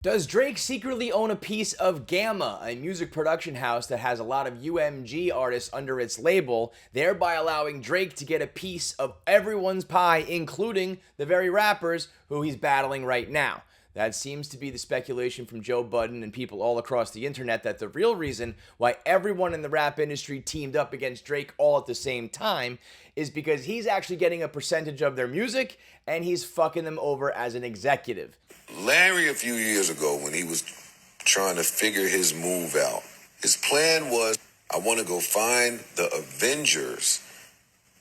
Does Drake secretly own a piece of Gamma, a music production house that has a lot of UMG artists under its label, thereby allowing Drake to get a piece of everyone's pie, including the very rappers who he's battling right now? That seems to be the speculation from Joe Budden and people all across the internet that the real reason why everyone in the rap industry teamed up against Drake all at the same time is because he's actually getting a percentage of their music and he's fucking them over as an executive. Larry, a few years ago, when he was trying to figure his move out, his plan was, I want to go find the Avengers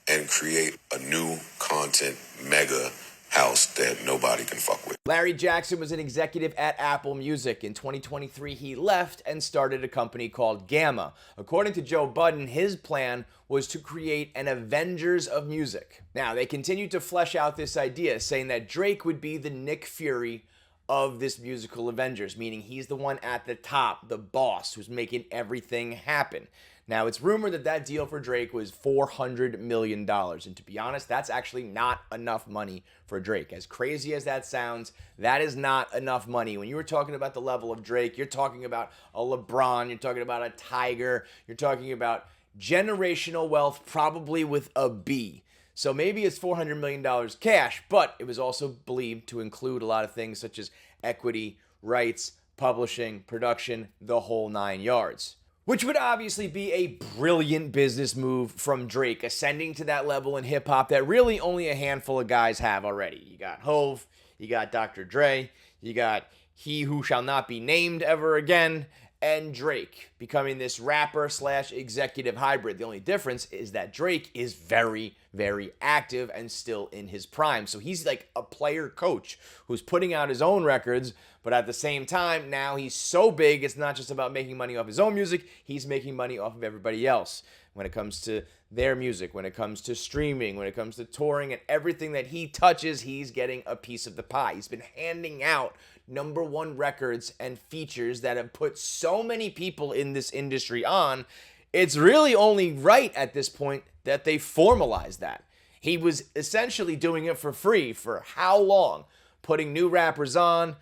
and create a new content mega house that nobody can fuck with. Larry Jackson was an executive at Apple Music. In 2023, he left and started a company called Gamma. According to Joe Budden, his plan was to create an Avengers of music. Now, they continued to flesh out this idea, saying that Drake would be the Nick Fury of this musical Avengers, meaning he's the one at the top, the boss, who's making everything happen. Now, it's rumored that that deal for Drake was $400 million. And to be honest, that's actually not enough money for Drake. As crazy as that sounds, that is not enough money. When you were talking about the level of Drake, you're talking about a LeBron, you're talking about a Tiger, you're talking about generational wealth, probably with a B. So maybe it's $400 million cash, but it was also believed to include a lot of things such as equity, rights, publishing, production, the whole nine yards. Which would obviously be a brilliant business move from Drake, ascending to that level in hip hop that really only a handful of guys have already. You got Hove, you got Dr. Dre, you got He Who Shall Not Be Named Ever Again, and Drake becoming this rapper slash executive hybrid. The only difference is that Drake is very, very active and still in his prime. So he's like a player coach who's putting out his own records, but at the same time, now he's so big, it's not just about making money off his own music, he's making money off of everybody else. When it comes to their music, when it comes to streaming, when it comes to touring, and everything that he touches, he's getting a piece of the pie. He's been handing out #1 records and features that have put so many people in this industry on. It's really only right at this point that they formalize that. He was essentially doing it for free for how long? Putting new rappers on,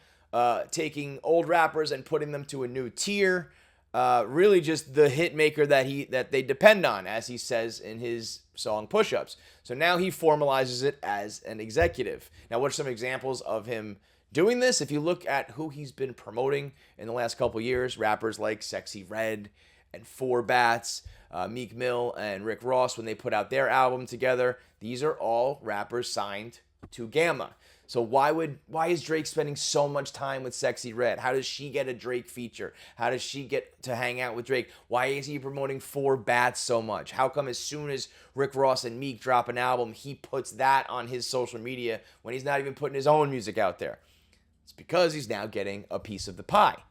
taking old rappers and putting them to a new tier. Really just the hit maker that they depend on, as he says in his song Push-Ups. So now he formalizes it as an executive. Now, what are some examples of him doing this? If you look at who he's been promoting in the last couple years, rappers like Sexy Red and Four Bats, Meek Mill and Rick Ross, when they put out their album together, these are all rappers signed to Gamma. So why is Drake spending so much time with Sexy Red? How does she get a Drake feature? How does she get to hang out with Drake? Why is he promoting Four Bats so much? How come as soon as Rick Ross and Meek drop an album, he puts that on his social media when he's not even putting his own music out there? It's because he's now getting a piece of the pie.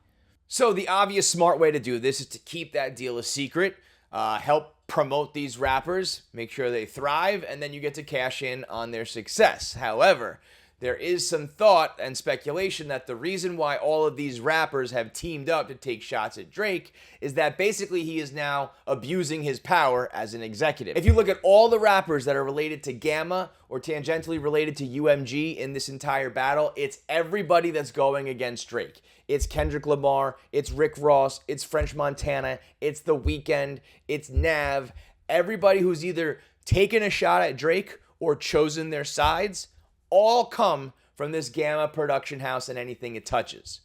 So the obvious smart way to do this is to keep that deal a secret, help promote these rappers, make sure they thrive, and then you get to cash in on their success. However, there is some thought and speculation that the reason why all of these rappers have teamed up to take shots at Drake is that basically he is now abusing his power as an executive. If you look at all the rappers that are related to Gamma or tangentially related to UMG in this entire battle, it's everybody that's going against Drake. It's Kendrick Lamar, it's Rick Ross, it's French Montana, it's The Weeknd, it's Nav. Everybody who's either taken a shot at Drake or chosen their sides all come from this Gamma production house and anything it touches.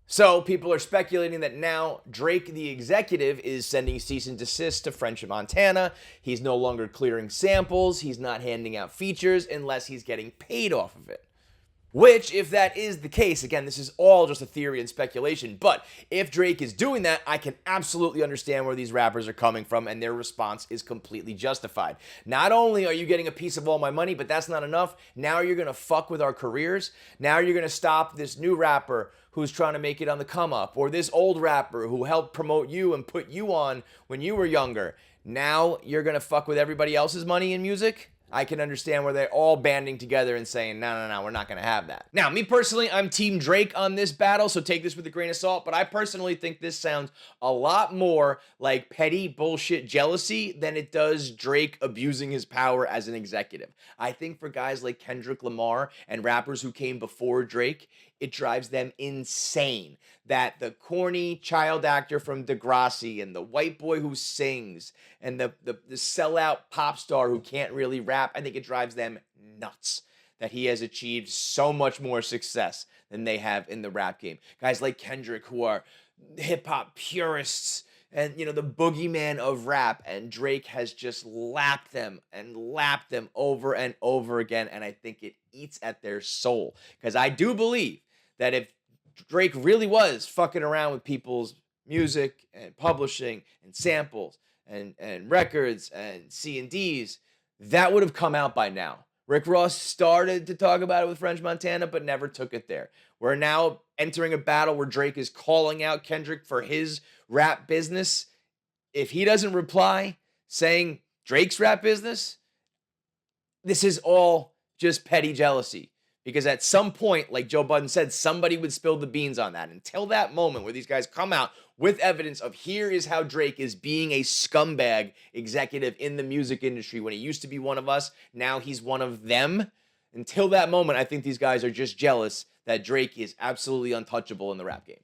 So people are speculating that now Drake, the executive, is sending cease and desist to French Montana. He's no longer clearing samples. He's not handing out features unless he's getting paid off of it. Which, if that is the case, again, this is all just a theory and speculation, but if Drake is doing that, I can absolutely understand where these rappers are coming from, and their response is completely justified. Not only are you getting a piece of all my money, but that's not enough. Now you're going to fuck with our careers. Now you're going to stop this new rapper who's trying to make it on the come up, or this old rapper who helped promote you and put you on when you were younger. Now you're going to fuck with everybody else's money in music? I can understand where they're all banding together and saying, no, we're not going to have that. Now, me personally, I'm Team Drake on this battle, so take this with a grain of salt, but I personally think this sounds a lot more like petty bullshit jealousy than it does Drake abusing his power as an executive. I think for guys like Kendrick Lamar and rappers who came before Drake, it drives them insane that the corny child actor from Degrassi and the white boy who sings and the sellout pop star who can't really rap, I think it drives them nuts that he has achieved so much more success than they have in the rap game. Guys like Kendrick, who are hip hop purists and, you know, the boogeyman of rap, and Drake has just lapped them over and over again. And I think it eats at their soul, because I do believe that if Drake really was fucking around with people's music and publishing and samples and records and C&Ds, that would have come out by now. Rick Ross started to talk about it with French Montana, but never took it there. We're now entering a battle where Drake is calling out Kendrick for his rap business. If he doesn't reply saying Drake's rap business, this is all just petty jealousy. Because at some point, like Joe Budden said, somebody would spill the beans on that. Until that moment where these guys come out with evidence of here is how Drake is being a scumbag executive in the music industry. When he used to be one of us, now he's one of them. Until that moment, I think these guys are just jealous that Drake is absolutely untouchable in the rap game.